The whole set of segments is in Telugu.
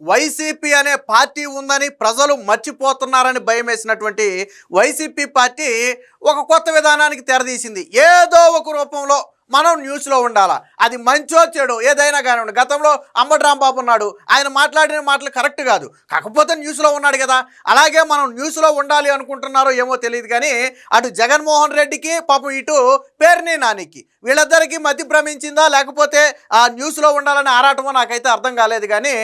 వైసీపీ అనే పార్టీ ఉందని ప్రజలు మర్చిపోతున్నారని భయమేసినటువంటి వైసీపీ పార్టీ ఒక కొత్త విధానానికి తెరదీసింది. ఏదో ఒక రూపంలో మనం న్యూస్లో ఉండాలా, అది మంచో చెడు ఏదైనా కానివ్వండి. గతంలో అంబటి రాంబాబు ఉన్నాడు, ఆయన మాట్లాడిన మాటలు కరెక్ట్ కాదు, కాకపోతే న్యూస్లో ఉన్నాడు కదా. అలాగే మనం న్యూస్లో ఉండాలి అనుకుంటున్నారో ఏమో తెలియదు కానీ అటు జగన్మోహన్ రెడ్డికి పాపం ఇటు పేర్ని నానికి వీళ్ళిద్దరికీ మధ్య భ్రమించిందా లేకపోతే ఆ న్యూస్లో ఉండాలని ఆరాటమో నాకైతే అర్థం కాలేదు. కానీ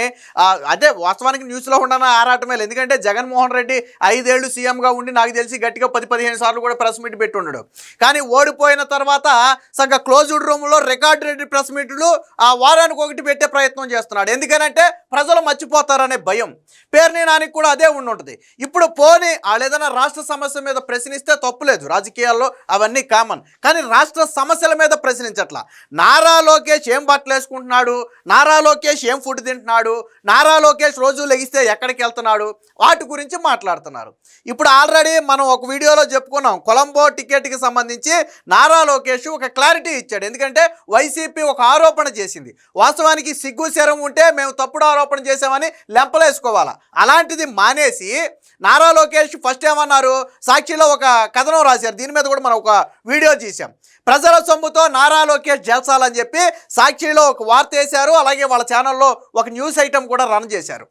అదే వాస్తవానికి న్యూస్లో ఉండాలని ఆరాటమే లేదు. ఎందుకంటే జగన్మోహన్ రెడ్డి 5 ఏళ్ళు సీఎంగా ఉండి నాకు తెలిసి గట్టిగా 10-15 సార్లు కూడా ప్రెస్ మీట్ పెట్టి ఉండడు. కానీ ఓడిపోయిన తర్వాత సగ క్లోజ్డ్ రూమ్లో రికార్డెడ్ ప్రెస్ మీట్లు ఆ వారానికి ఒకటి పెట్టే ప్రయత్నం చేస్తున్నాడు. ఎందుకనంటే ప్రజలు మర్చిపోతారనే భయం. పేర్ని నానికి కూడా అదే ఉండుంటుంది. ఇప్పుడు పోనీ ఏదైనా రాష్ట్ర సమస్య మీద ప్రశ్నిస్తే తప్పులేదు, రాజకీయాల్లో అవన్నీ కామన్. కానీ రాష్ట్ర సమస్యల మీద ప్రశ్నించట్లా. నారా లోకేష్ ఏం బట్టలు వేసుకుంటున్నాడు, నారా లోకేష్ ఏం ఫుడ్ తింటున్నాడు, నారా లోకేష్ రోజు లెగిస్తే ఎక్కడికి వెళ్తున్నాడు, వాటి గురించి మాట్లాడుతున్నారు. ఇప్పుడు ఆల్రెడీ మనం ఒక వీడియోలో చెప్పుకున్నాం, కొలంబో టికెట్కి సంబంధించి నారా లోకేష్ ఒక క్లారిటీ ఇచ్చాడు. ఎందుకంటే వైసీపీ ఒక ఆరోపణ చేసింది, వాస్తవానికి సిగ్గు శరం ఉంటే మేము తప్పుడు ఆరోపణ చేసామని లెంపలేసుకోవాలా. అలాంటిది మానేసి నారా లోకేష్ ఫస్ట్ ఏమన్నారు, సాక్షిలో ఒక కథనం రాశారు, దీని మీద కూడా మనం ఒక వీడియో చేశాం. ప్రజల సొమ్ముతో నారా లోకేష్ జల్సాలని చెప్పి సాక్షిలో ఒక వార్త వేశారు. అలాగే వాళ్ళ ఛానల్లో ఒక న్యూస్ ఐటమ్ కూడా రన్ చేశారు.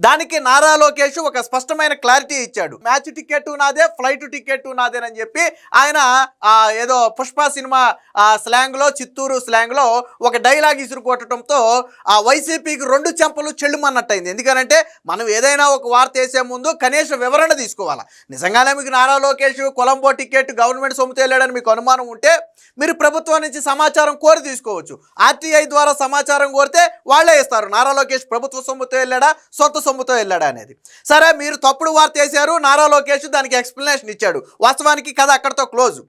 దానికి నారా లోకేష్ ఒక స్పష్టమైన క్లారిటీ ఇచ్చాడు. మ్యాచ్ టికెట్ నాదే, ఫ్లైట్ టికెట్ నాదేనని చెప్పి ఆయన ఏదో పుష్ప సినిమా స్లాంగ్లో, చిత్తూరు స్లాంగ్లో ఒక డైలాగ్ ఇసురుకొట్టడంతో ఆ వైసీపీకి 2 చెంపలు చెల్లుమన్నట్టయింది. ఎందుకనంటే మనం ఏదైనా ఒక వార్త వేసే ముందు కనీస వివరణ తీసుకోవాలి. నిజంగానే మీకు నారా లోకేష్ కొలంబో టికెట్ గవర్నమెంట్ సొమ్ముతో వెళ్ళాడని మీకు అనుమానం ఉంటే మీరు ప్రభుత్వం నుంచి సమాచారం కోరి తీసుకోవచ్చు. ఆర్టీఐ ద్వారా సమాచారం కోరితే వాళ్ళే ఇస్తారు, నారా లోకేష్ ప్రభుత్వ సొమ్ముతో వెళ్ళాడా సొంత సొమ్ముతో వెళ్ళాడా అనేది. సరే, మీరు తప్పుడు వార్త వేశారు, నారా లోకేష్ దానికి ఎక్స్ప్లెనేషన్ ఇచ్చాడు, వాస్తవానికి కథ అక్కడితో క్లోజ్.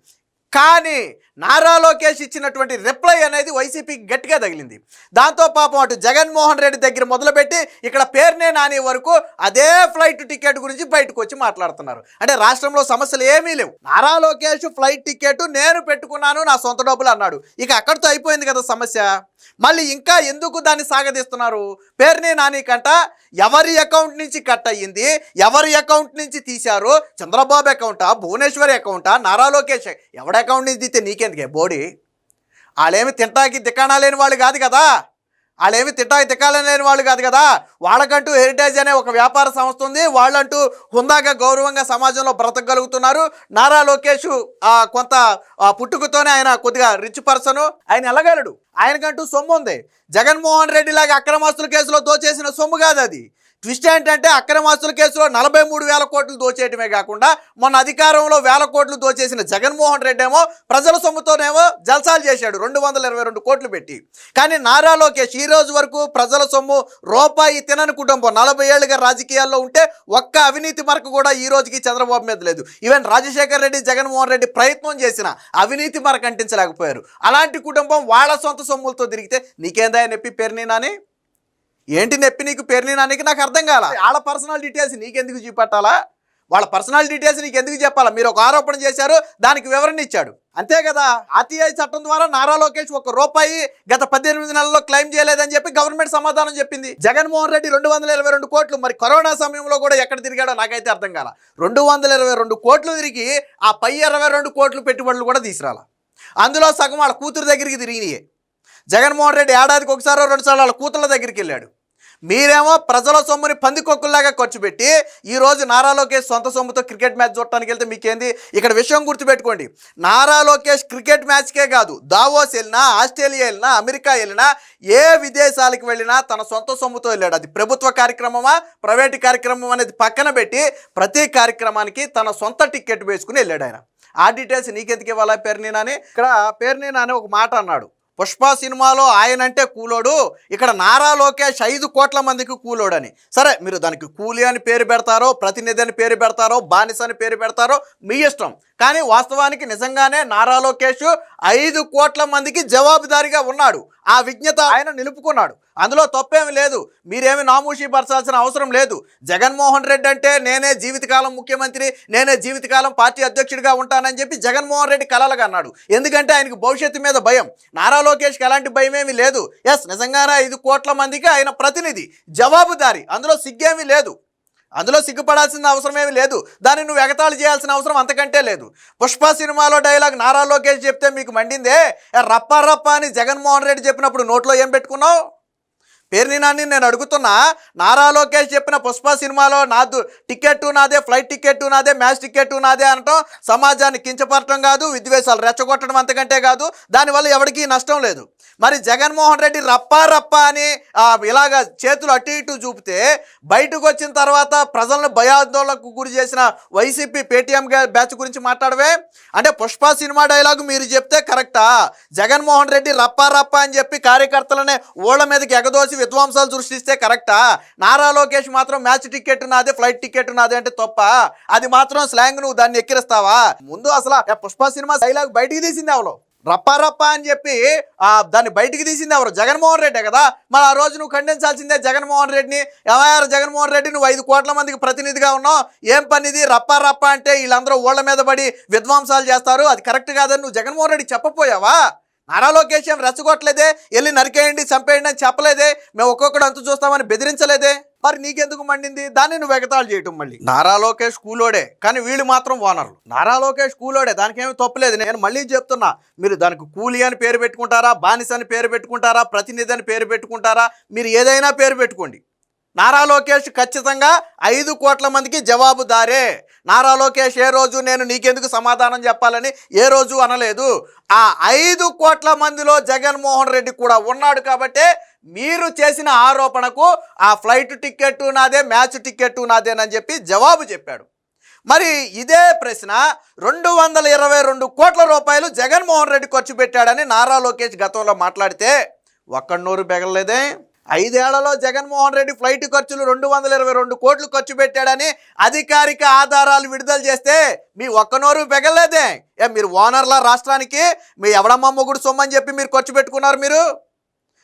కానీ నారా లోకేష్ ఇచ్చినటువంటి రిప్లై అనేది వైసీపీకి గట్టిగా తగిలింది. దాంతో పాపం అటు జగన్మోహన్ రెడ్డి దగ్గర మొదలుపెట్టి ఇక్కడ పేర్నే నాని వరకు అదే ఫ్లైట్ టికెట్ గురించి బయటకు వచ్చి మాట్లాడుతున్నారు. అంటే రాష్ట్రంలో సమస్యలు ఏమీ లేవు. నారా లోకేష్ ఫ్లైట్ టికెట్ నేను పెట్టుకున్నాను, నా సొంత డబ్బులు అన్నాడు. ఇక అక్కడితో అయిపోయింది కదా సమస్య. మళ్ళీ ఇంకా ఎందుకు దాన్ని సాగదీస్తున్నారు? పేర్ని నాని కంట ఎవరి అకౌంట్ నుంచి కట్ అయ్యింది, ఎవరి అకౌంట్ నుంచి తీశారు, చంద్రబాబు అకౌంటా, భువనేశ్వరి అకౌంటా, నారా లోకేష్ ఎవడ అకౌంట్ నుంచి తీస్తే నీకెందుకే బోడీ? వాళ్ళేమి తింటాకి దిక్కాణా లేని వాళ్ళు కాదు కదా, వాళ్ళేమి తింటాకి దిక్కాలని లేని వాళ్ళు కాదు కదా. వాళ్ళకంటూ హెరిటేజ్ అనే ఒక వ్యాపార సంస్థ ఉంది, వాళ్ళంటూ హుందాగా గౌరవంగా సమాజంలో బ్రతకగలుగుతున్నారు. నారా లోకేష్ కొంత పుట్టుకతోనే ఆయన కొద్దిగా రిచ్ పర్సన్, ఆయన వెళ్ళగలడు, ఆయనకంటూ సొమ్ము ఉంది. జగన్మోహన్ రెడ్డి లాగా అక్రమాస్తుల కేసులో దోచేసిన సొమ్ము కాదు అది. ట్విస్ట్ ఏంటంటే అక్రమాస్తుల కేసులో 43,000 కోట్లు దోచేయటమే కాకుండా మొన్న అధికారంలో 1,000 కోట్లు దోచేసిన జగన్మోహన్ రెడ్డి ఏమో ప్రజల సొమ్ముతోనేమో జల్సాలు చేశాడు 222 కోట్లు పెట్టి. కానీ నారా లోకేష్ ఈ రోజు వరకు ప్రజల సొమ్ము రూపాయి తినని కుటుంబం, 40 ఏళ్ళుగా రాజకీయాల్లో ఉంటే ఒక్క అవినీతి మరక కూడా ఈ రోజుకి చంద్రబాబు మీద లేదు. ఈవెన్ రాజశేఖర్ రెడ్డి, జగన్మోహన్ రెడ్డి ప్రయత్నం చేసిన అవినీతి మరక అంటించలేకపోయారు. అలాంటి కుటుంబం వాళ్ళ సొంత సొమ్ములతో తిరిగితే నీకేందా నొప్పి పేర్ని నాని? ఏంటి నొప్పి నీకు పేర్ని నానికి? నాకు అర్థం కాల. వాళ్ళ పర్సనల్ డీటెయిల్స్ నీకెందుకు చూపెట్టాలా? వాళ్ళ పర్సనల్ డీటెయిల్స్ నీకు ఎందుకు చెప్పాలా? మీరు ఒక ఆరోపణ చేశారు, దానికి వివరణ ఇచ్చాడు, అంతే కదా. ఆర్టీఐ చట్టం ద్వారా నారా లోకేష్ ₹1 గత 18 నెలల్లో క్లెయిమ్ చేయలేదని చెప్పి గవర్నమెంట్ సమాధానం చెప్పింది. జగన్మోహన్ రెడ్డి 222 కోట్లు మరి కరోనా సమయంలో కూడా ఎక్కడ తిరిగాడో నాకైతే అర్థం కాల. 222 కోట్లు తిరిగి ఆ పై 22 కోట్లు పెట్టుబడులు కూడా తీసుకురాల. అందులో సగం వాళ్ళ కూతురు దగ్గరికి తిరిగినాయి. జగన్మోహన్ రెడ్డి ఏడాదికి ఒకసారో 2 సార్లు వాళ్ళ కూతుర్ల దగ్గరికి వెళ్ళాడు. మీరేమో ప్రజల సొమ్ముని పందికొక్కుల్లాగా ఖర్చు పెట్టి ఈరోజు నారా లోకేష్ సొంత సొమ్ముతో క్రికెట్ మ్యాచ్ చూడటానికి వెళ్తే మీకేంది? ఇక్కడ విషయం గుర్తుపెట్టుకోండి, నారా లోకేష్ క్రికెట్ మ్యాచ్కే కాదు, దావోస్ వెళ్ళినా, ఆస్ట్రేలియా వెళ్ళినా, అమెరికా వెళ్ళినా, ఏ విదేశాలకు వెళ్ళినా తన సొంత సొమ్ముతో వెళ్ళాడు. అది ప్రభుత్వ కార్యక్రమమా ప్రైవేటు కార్యక్రమం అనేది పక్కన పెట్టి ప్రతి కార్యక్రమానికి తన సొంత టికెట్ వేసుకుని వెళ్ళాడు ఆయన. ఆ డీటెయిల్స్ నీకెందుకు ఇవ్వాలా పేర్ని నాని? ఇక్కడ పేర్ని నాని ఒక మాట అన్నాడు, పుష్ప సినిమాలో ఆయనంటే కూలోడు, ఇక్కడ నారా లోకేష్ 5 కోట్ల మందికి కూలోడని. సరే, మీరు దానికి కూలి అని పేరు పెడతారో, ప్రతినిధి అని పేరు పెడతారో, బానిస అని పేరు పెడతారో మీ ఇష్టం. కానీ వాస్తవానికి నిజంగానే నారా లోకేష్ 5 కోట్ల మందికి జవాబుదారీగా ఉన్నాడు. ఆ విజ్ఞత ఆయన నిలుపుకున్నాడు. అందులో తప్పేమి లేదు. మీరేమి నామూషి పరచాల్సిన అవసరం లేదు. జగన్మోహన్ రెడ్డి అంటే నేనే జీవితకాలం ముఖ్యమంత్రి, నేనే జీవితకాలం పార్టీ అధ్యక్షుడిగా ఉంటానని చెప్పి జగన్మోహన్ రెడ్డి కలలుగా అన్నాడు. ఎందుకంటే ఆయనకు భవిష్యత్తు మీద భయం. నారా లోకేష్కి ఎలాంటి భయం ఏమీ లేదు. ఎస్, నిజంగానే 5 కోట్ల మందికి ఆయన ప్రతినిధి, జవాబుదారీ. అందులో సిగ్గేమీ లేదు. అందులో సిగ్గుపడాల్సిన అవసరం ఏమీ లేదు. దాన్ని నువ్వు ఎగతాళి చేయాల్సిన అవసరం అంతకంటే లేదు. పుష్ప సినిమాలో డైలాగ్ నారా లోకేష్ చెప్తే మీకు మండిందే, రప్ప రప్ప అని జగన్మోహన్ రెడ్డి చెప్పినప్పుడు నోట్లో ఏం పెట్టుకున్నావు? పేరుని నాని నేను అడుగుతున్నా, నారా లోకేష్ చెప్పిన పుష్ప సినిమాలో నాదు టికెట్ నాదే, ఫ్లైట్ టికెట్ నాదే, మ్యాచ్ టికెట్ నాదే అనటం సమాజాన్ని కించపరచడం కాదు, విద్వేషాలు రెచ్చగొట్టడం అంతకంటే కాదు. దానివల్ల ఎవరికీ నష్టం లేదు. మరి జగన్మోహన్ రెడ్డి రప్పా రప్పా అని ఇలాగ చేతులు అటు ఇటు చూపితే బయటకు వచ్చిన తర్వాత ప్రజలను భయాందోళనకు గురి చేసిన వైసీపీ పేటీఎం బ్యాచ్ గురించి మాట్లాడవే. అంటే పుష్ప సినిమా డైలాగు మీరు చెప్తే కరెక్టా? జగన్మోహన్ రెడ్డి రప్పా రప్పా అని చెప్పి కార్యకర్తలనే ఓళ్ళ మీదకి ఎగదోసి విధ్వంసాలు సృష్టిస్తే కరెక్టా? నారా లోకేష్ మాత్రం మ్యాచ్ టికెట్ నాదే, ఫ్లైట్ టికెట్ నాదే అంటే తప్ప? అది మాత్రం స్లాంగ్, నువ్వు దాన్ని ఎక్కిరిస్తావా? ముందు అసలు పుష్ప సినిమా డైలాగ్ బయటికి తీసింది ఎవరు? రప్పా రప్పా అని చెప్పి దాన్ని బయటికి తీసింది ఎవరు? జగన్మోహన్ రెడ్డే కదా. మరి ఆ రోజు నువ్వు ఖండించాల్సిందే జగన్మోహన్ రెడ్డిని. ఏమయ్యారు జగన్మోహన్ రెడ్డి, నువ్వు 5 కోట్ల మందికి ప్రతినిధిగా ఉన్నావు, ఏం పనిది? రప్పా రప్పా అంటే వీళ్ళందరూ ఓళ్ళ మీద పడి విధ్వంసాలు చేస్తారు, అది కరెక్ట్ కాదని నువ్వు జగన్మోహన్ రెడ్డి చెప్పపోయావా? నారా లోకేష్ ఏం రెచ్చగొట్టలేదే, వెళ్ళి నరికేయండి చంపేయండి అని చెప్పలేదే, మేము ఒక్కొక్కడు అంతు చూస్తామని బెదిరించలేదే. మరి నీకెందుకు మండింది? దాన్ని నువ్వు ఎగతాళి చేయటం. మళ్ళీ నారా లోకేష్ కూలోడే, కానీ వీళ్ళు మాత్రం ఓనర్లు. నారా లోకేష్ కూలోడే, దానికి ఏమి తప్పలేదు. నేను మళ్ళీ చెప్తున్నా, మీరు దానికి కూలీ అని పేరు పెట్టుకుంటారా, బానిస అని పేరు పెట్టుకుంటారా, ప్రతినిధి అని పేరు పెట్టుకుంటారా, మీరు ఏదైనా పేరు పెట్టుకోండి. నారా లోకేష్ ఖచ్చితంగా 5 కోట్ల మందికి జవాబుదారే. నారా లోకేష్ ఏ రోజు నేను నీకెందుకు సమాధానం చెప్పాలని ఏ రోజు అనలేదు. ఆ 5 కోట్ల మందిలో జగన్మోహన్ రెడ్డి కూడా ఉన్నాడు. కాబట్టే మీరు చేసిన ఆరోపణకు ఆ ఫ్లైట్ టికెట్ నాదే, మ్యాచ్ టికెట్ నాదేనని చెప్పి జవాబు చెప్పాడు. మరి ఇదే ప్రశ్న 222 కోట్ల రూపాయలు జగన్మోహన్ రెడ్డి ఖర్చు పెట్టాడని నారా లోకేష్ గతంలో మాట్లాడితే ఒక్క నోరు బెగలేదే. 5 ఏళ్లలో జగన్మోహన్ రెడ్డి ఫ్లైట్ ఖర్చులు 222 కోట్లు ఖర్చు పెట్టాడని అధికారిక ఆధారాలు విడుదల చేస్తే మీ ఒక్క నోరు బెగలేదే. మీరు ఓనర్ల రాష్ట్రానికి మీ ఎవడమ్మ మొగుడు సొమ్మని చెప్పి మీరు ఖర్చు పెట్టుకున్నారు. మీరు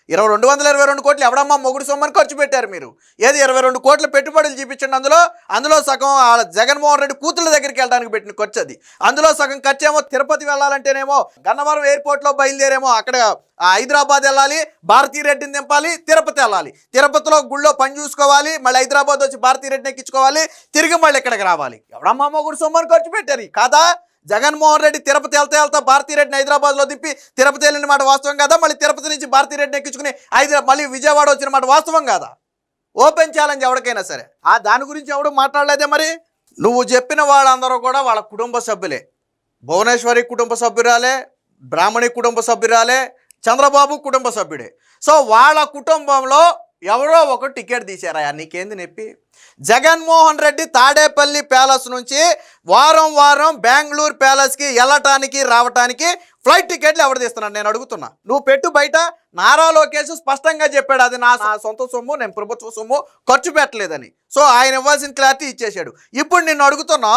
222 కోట్లు ఎవడమ్మా మొగుడు సొమ్మని ఖర్చు పెట్టారు. మీరు ఏది 22 కోట్ల పెట్టుబడులు చూపించండి. అందులో సగం జగన్మోహన్ రెడ్డి కూతుళ్ళ దగ్గరికి వెళ్ళడానికి పెట్టిన ఖర్చు అది. అందులో సగం ఖర్చు ఏమో తిరుపతి వెళ్ళాలంటేనేమో గన్నవరం ఎయిర్పోర్ట్లో బయలుదేరేమో అక్కడ హైదరాబాద్ వెళ్ళాలి, భారతీ రెడ్డిని దింపాలి, తిరుపతి వెళ్ళాలి, తిరుపతిలో గుళ్ళో పని చూసుకోవాలి, మళ్ళీ హైదరాబాద్ వచ్చి భారతీ రెడ్డిని ఎక్కించుకోవాలి, తిరిగి మళ్ళీ ఇక్కడికి రావాలి. ఎవడమ్మా మొగుడు సొమ్మని ఖర్చు పెట్టారు కాదా? జగన్మోహన్ రెడ్డి తిరుపతి వెళ్తా భారతీ రెడ్డిని హైదరాబాద్లో దింపి తిరుపతి వెళ్ళిన మాట వాస్తవం కదా? మళ్ళీ తిరుపతి నుంచి భారతీ రెడ్డిని ఎక్కించుకుని మళ్ళీ విజయవాడ వచ్చిన మాట వాస్తవం కాదా? ఓపెన్ ఛాలెంజ్ ఎవరికైనా సరే. దాని గురించి ఎవడు మాట్లాడలేదే. మరి నువ్వు చెప్పిన వాళ్ళందరూ కూడా వాళ్ళ కుటుంబ సభ్యులే. భువనేశ్వరి కుటుంబ సభ్యురాలే, బ్రాహ్మణి కుటుంబ సభ్యురాలే, చంద్రబాబు కుటుంబ సభ్యుడే. సో వాళ్ళ కుటుంబంలో ఎవరో ఒక టికెట్ తీశారా? నీకేంది నొప్పి? జగన్మోహన్ రెడ్డి తాడేపల్లి ప్యాలెస్ నుంచి వారం వారం బెంగళూరు ప్యాలెస్కి వెళ్ళటానికి రావటానికి ఫ్లైట్ టికెట్లు ఎవరు తీస్తున్నాడు నేను అడుగుతున్నా. నువ్వు పెట్టు బయట. నారా లోకేష్ స్పష్టంగా చెప్పాడు, అది నా సొంత సొమ్ము, నేను ప్రభుత్వ సొమ్ము ఖర్చు పెట్టలేదని. సో ఆయన ఇవ్వాల్సిన క్లారిటీ ఇచ్చేశాడు. ఇప్పుడు నిన్ను అడుగుతున్నా,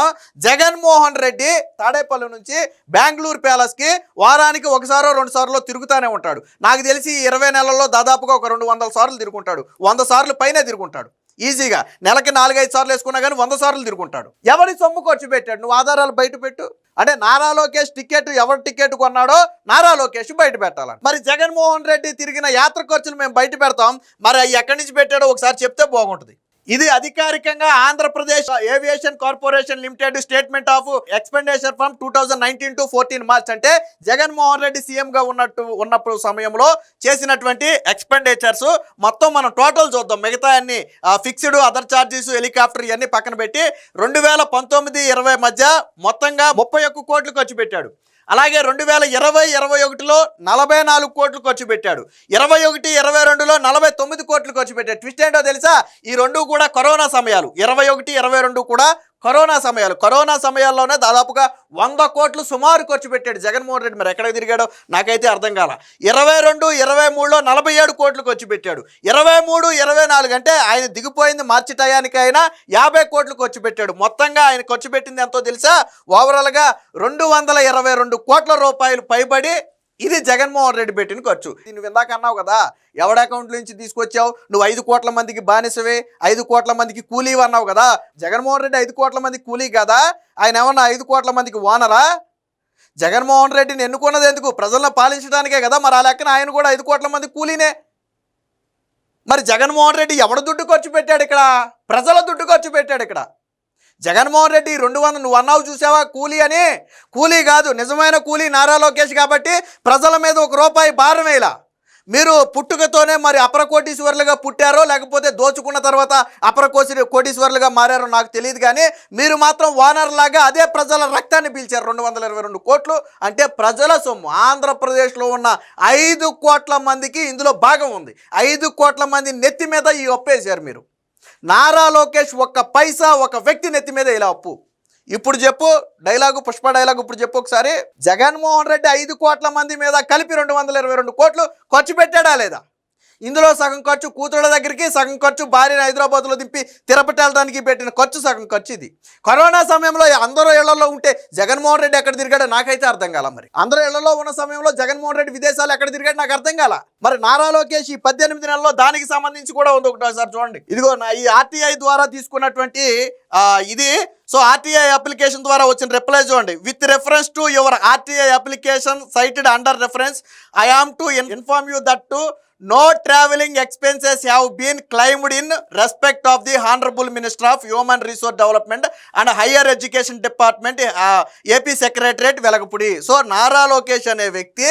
జగన్మోహన్ రెడ్డి తాడేపల్లి నుంచి బెంగళూరు ప్యాలెస్కి వారానికి 1 సారో 2 సార్లు తిరుగుతూనే ఉంటాడు. నాకు తెలిసి 20 నెలల్లో దాదాపుగా ఒక 200 సార్లు తిరుగుంటాడు. 100 సార్లు పైనే తిరుగుంటాడు ఈజీగా. నెలకి 4-5 సార్లు వేసుకున్నా కానీ 100 సార్లు తిరుగుంటాడు. ఎవరి సొమ్ము ఖర్చు పెట్టాడు? నువ్వు ఆధారాలు బయట పెట్టు. అంటే నారా లోకేష్ టికెట్ ఎవరి టికెట్ కొన్నాడో నారా లోకేష్ బయట పెట్టాలని. మరి జగన్మోహన్ రెడ్డి తిరిగిన యాత్ర ఖర్చులు మేము బయట పెడతాం, మరి అవి ఎక్కడి నుంచి పెట్టాడో ఒకసారి చెప్తే బాగుంటుంది. ఇది అధికారికంగా Andhra Pradesh aviation corporation limited statement of expenditure from 2019 to 14 March. అంటే జగన్మోహన్ రెడ్డి సీఎంగా ఉన్నప్పుడు సమయంలో చేసినటువంటి ఎక్స్పెండిచర్స్ మొత్తం మనం టోటల్ చూద్దాం. మిగతా అన్ని ఫిక్స్డ్, అదర్ ఛార్జెస్, హెలికాప్టర్ ఇవన్నీ పక్కన పెట్టి 2019-20 మధ్య మొత్తంగా 31 కోట్లు ఖర్చు పెట్టాడు. అలాగే 2020-21లో 44 కోట్లు ఖర్చు పెట్టాడు. 21-22లో 49 కోట్లు ఖర్చు పెట్టాడు. ట్విస్ట్ ఏంటో తెలుసా? ఈ రెండు కూడా కరోనా సమయాలు. 21-22 కూడా కరోనా సమయాల్లోనే దాదాపుగా 100 కోట్లు సుమారు ఖర్చు పెట్టాడు జగన్మోహన్ రెడ్డి. మరి ఎక్కడికి తిరిగాడో నాకైతే అర్థం కాల. 22, 23లో 47 కోట్లు ఖర్చు పెట్టాడు. 23, 24 అంటే ఆయన దిగిపోయింది మార్చి టయానికి అయినా 50 కోట్లు ఖర్చు పెట్టాడు. మొత్తంగా ఆయన ఖర్చు పెట్టింది ఎంతో తెలుసా? ఓవరాల్గా 222 కోట్ల రూపాయలు పైబడి ఇది జగన్మోహన్ రెడ్డి పెట్టిన ఖర్చు. నువ్వు ఇందాక అన్నావు కదా, ఎవడి అకౌంట్ నుంచి తీసుకొచ్చావు, నువ్వు 5 కోట్ల మందికి బానిసవే, 5 కోట్ల మందికి కూలీ అన్నావు కదా. జగన్మోహన్ రెడ్డి 5 కోట్ల మందికి కూలీ కదా, ఆయన ఏమన్నా 5 కోట్ల మందికి ఓనరా? జగన్మోహన్ రెడ్డిని ఎన్నుకున్నది ఎందుకు? ప్రజలను పాలించడానికే కదా. మరి ఆ లెక్కన ఆయన కూడా 5 కోట్ల మంది కూలీనే. మరి జగన్మోహన్ రెడ్డి ఎవడు దుడ్డు ఖర్చు పెట్టాడు ఇక్కడ? ప్రజల దుడ్డు ఖర్చు పెట్టాడు ఇక్కడ. జగన్మోహన్ రెడ్డి 200 నువ్వు అన్నావు చూసావా కూలీ అని, కూలీ కాదు, నిజమైన కూలీ నారా లోకేష్ కాబట్టి ప్రజల మీద 1 రూపాయి భారం వేయలా. మీరు పుట్టుకతోనే మరి అపర కోటీశ్వర్లుగా పుట్టారో లేకపోతే దోచుకున్న తర్వాత అపర కోటీశ్వర్లుగా మారారో నాకు తెలియదు, కానీ మీరు మాత్రం ఓనర్ లాగా అదే ప్రజల రక్తాన్ని పీల్చారు. 222 కోట్లు అంటే ప్రజల సొమ్ము. ఆంధ్రప్రదేశ్లో ఉన్న 5 కోట్ల మందికి ఇందులో భాగం ఉంది. 5 కోట్ల మంది నెత్తి మీద ఈ ఒప్పేశారు మీరు. నారా లోకేష్ ఒక్క పైసా ఒక వ్యక్తి నెత్తి మీద ఇలా అప్పు. ఇప్పుడు చెప్పు డైలాగు, పుష్ప డైలాగు ఇప్పుడు చెప్పు ఒకసారి. జగన్మోహన్ రెడ్డి 5 కోట్ల మంది మీద కలిపి 222 కోట్లు ఖర్చు పెట్టాడా లేదా? ఇందులో సగం ఖర్చు కూతుళ్ళ దగ్గరికి, సగం ఖర్చు భార్యను హైదరాబాద్లో దింపి తిరుపతి వెళ్ళడానికి పెట్టిన ఖర్చు, సగం ఖర్చు ఇది. కరోనా సమయంలో అందరూ ఇళ్లలో ఉంటే జగన్మోహన్ రెడ్డి ఎక్కడ తిరిగాడో నాకైతే అర్థం కాల. మరి అందరూ ఇళ్లలో ఉన్న సమయంలో జగన్మోహన్ రెడ్డి విదేశాలు ఎక్కడ తిరిగాడు నాకు అర్థం కాల. మరి నారా లోకేష్ ఈ 18 నెలల్లో దానికి సంబంధించి కూడా ఉంది ఒకటోసారి చూడండి. ఇదిగో నా ఈ ఆర్టీఐ ద్వారా తీసుకున్నటువంటి ఇది. సో ఆర్టీఐ అప్లికేషన్ ద్వారా వచ్చిన రిప్లై చూడండి. With reference to your RTI application cited under reference, I am to inform you that to no travelling expenses have been claimed in respect of the Honorable Minister of Human Resource Development and Higher Education Department, AP Secretariat Velagapudi. So Nara Lokesh అనే వ్యక్తి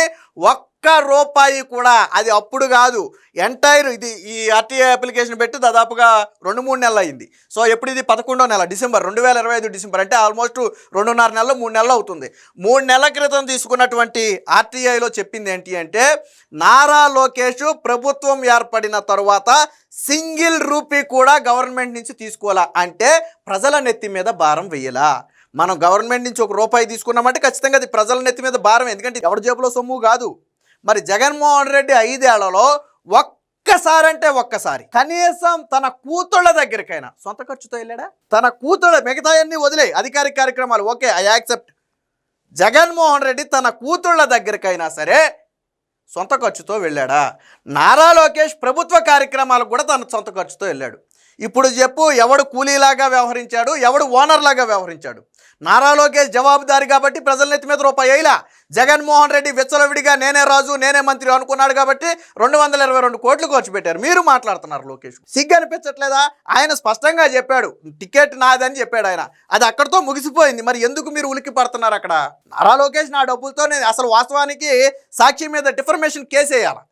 ఒక్క రూపాయి కూడా, అది అప్పుడు కాదు, ఎంటైర్ ఇది ఈ ఆర్టీఐ అప్లికేషన్ పెట్టి దాదాపుగా 2-3 నెలలు అయింది. సో ఎప్పుడు ఇది 11వ నెల డిసెంబర్ 2025 డిసెంబర్, అంటే ఆల్మోస్ట్ 2.5 నెలలు 3 నెలలు అవుతుంది. 3 నెలల క్రితం తీసుకున్నటువంటి ఆర్టీఐలో చెప్పింది ఏంటి అంటే, నారా లోకేష్ ప్రభుత్వం ఏర్పడిన తర్వాత సింగిల్ రూపీ కూడా గవర్నమెంట్ నుంచి తీసుకోవాలా, అంటే ప్రజల నెత్తి మీద భారం వేయాలా. మనం గవర్నమెంట్ నుంచి 1 రూపాయి తీసుకున్నామంటే ఖచ్చితంగా అది ప్రజల నెత్తి మీద భారం, ఎందుకంటే ఎవరి జేబులో సొమ్ము కాదు. మరి జగన్మోహన్ రెడ్డి 5 ఏళ్లలో ఒక్కసారి కనీసం తన కూతుళ్ళ దగ్గరికైనా సొంత ఖర్చుతో వెళ్ళాడా? తన కూతుళ్ళ, మిగతా అన్ని వదిలే అధికారిక కార్యక్రమాలు okay, I accept. Jaganmohan Reddy తన కూతుళ్ళ దగ్గరికైనా సరే సొంత ఖర్చుతో వెళ్ళాడా? నారా లోకేష్ ప్రభుత్వ కార్యక్రమాలకు కూడా తన సొంత ఖర్చుతో వెళ్ళాడు. ఇప్పుడు చెప్పు, ఎవడు కూలీలాగా వ్యవహరించాడు, ఎవడు ఓనర్లాగా వ్యవహరించాడు? నారా లోకేష్ జవాబుదారి కాబట్టి ప్రజల నెత్తి మీద రూపాయి వేయలా. జగన్మోహన్ రెడ్డి విచ్చలవిడిగా నేనే రాజు నేనే మంత్రి అనుకున్నాడు కాబట్టి 222 కోట్లు ఖర్చు పెట్టారు. మీరు మాట్లాడుతున్నారు లోకేష్, సిగ్గు అనిపించట్లేదా? ఆయన స్పష్టంగా చెప్పాడు, టికెట్ నాదని చెప్పాడు ఆయన, అది అక్కడితో ముగిసిపోయింది. మరి ఎందుకు మీరు ఉలిక్కి పడుతున్నారు అక్కడ? నారా లోకేష్ నా డబ్బులతో, అసలు వాస్తవానికి సాక్షి మీద డిఫర్మేషన్ కేసు వేయాలి.